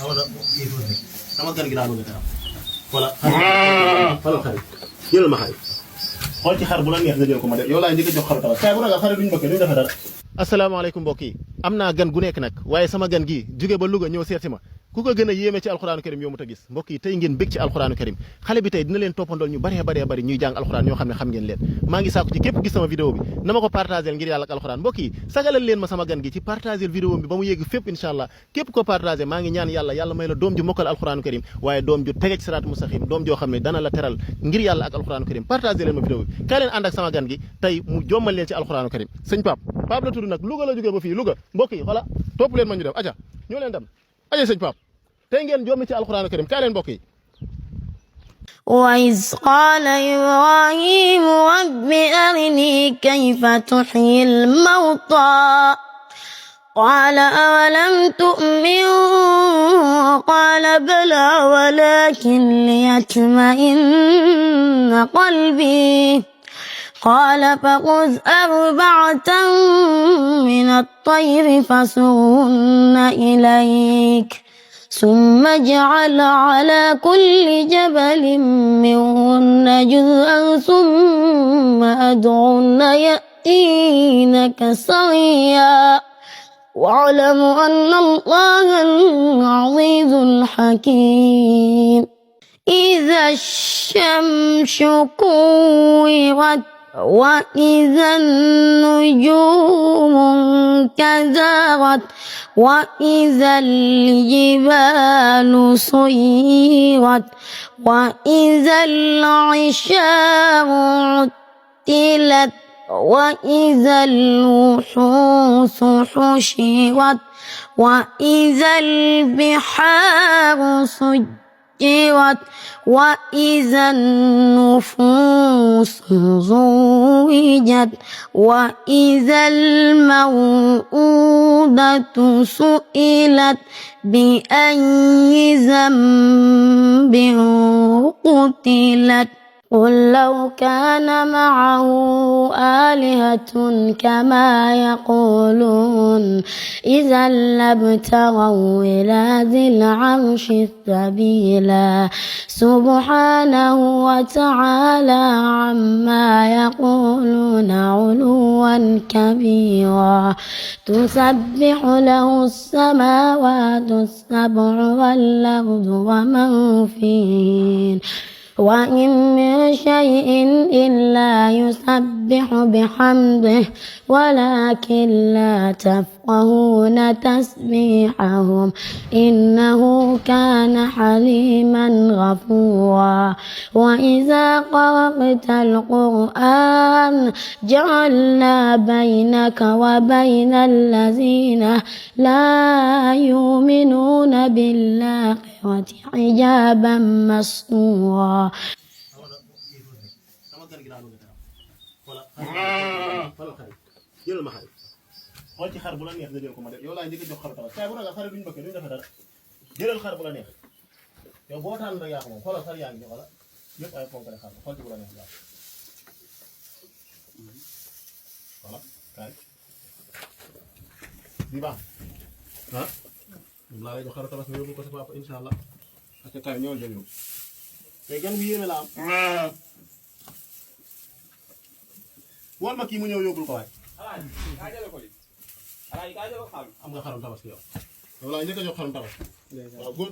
awala itu nih sama gan gi laa bëgg a wala xaral xarit jëlal ma xarit xool ci xar bu la neex nga jël ko ma def yow laay njëkk a jox xaru tabaski bu ragal xarit duñ bëgg duñ defa dara. asalaamaaleykum mbokk yi am naa gan gu nekk nag waaye sama gan gi jóge ba Louga ñëw seet si ma ku ko gën a yéeme ci alxuraanu karim yow mu ta gis mbokk yi tey ngeen bég ci alxuraanu karim xale bi tey dina leen toppandool ñu bëree bari ñuy jàng alxuraan ñoo xam ne xam ngeen leen maa ngi sàkku ci képp gis sama vidéo bi na ma ko partagé ngir yàlla ak alxuraan mbokk yi sagalal leen ma sama gan gi ci partagé vidéo bi ba mu yegg fépp incha allah képp ko partagé maa ngi ñaan yàlla may la doom ju mokkal alxuraanu karim waaye doom ju tege ci siraatu mustaqim doom joo xam ne dana la teral ngir yàlla ak alxuraanu karim partagé leen ma vidéo bi kaay leen ànd ak sama gan gi tey mu jommal leen ci alxuraanu karim sëñ Pape la tudd nag Louga la jógee ba fii Louga mbokk yi voilà topp leen ma ñu dem aca ñoo leen dem aja sëñ Pape tey ngeen jommi ci alxuraanu karim kaay leen mbokk yi وإذ قال إبراهيم رب أرني كيف تحيي الموتى قال أولم تؤمن قال بلى ولكن ليطمئن قلبي قال فخذ أربعة من الطير فصرهن إليك ثم اجعل على كل جبل منهن جزءا ثم أدعهن يأتينك سعيا واعلم أن الله العزيز الحكيم إذا الشمس كورت وإذا النجوم انكدرت وإذا الجبال سيرت وإذا العشار عطلت وإذا الوحوش حشرت وإذا البحار سجرت وإذا النفوس زوجت وإذا الموءودة سئلت بأي ذنب قتلت قل لو كان معه آلهة كما يقولون إذا لابتغوا إلى ذي العرش سبيلا سبحانه وتعالى عما يقولون علوا كبيرا تسبح له السماوات السبع والأرض ومن فيهن وإن من شيء إلا يسبح بحمده ولكن لا تفقهون تسبيحهم إنه كان حليما غفورا وإذا قرأت القرآن جعلنا بينك وبين الذين لا يؤمنون بالآخرة حجابا مستورا jëlal ma xarit xool ci xar bu la neex nga jël ko ma def yow laay njëkk a jox xaru tabaski bu ragal xarit duñ bëgg duñ defa dara jëlal xar bu la neex yow boo tànn rek yaa ko moom xoolal xar yaa ngi xoolal yëpp ay fonk xar xool ci bu la neex daal voilà kaay bi baax ah moom laa lay jox xaru tabaski nga yóbbu ko sa papa incha allah ak kaay ñëwal jël yow tey gan bu yéeme la am wol ma kii mu ñëw yóbbul ko waay am nga xarum tabaski yow laa njëkk a jox xarum tabaski waaw góor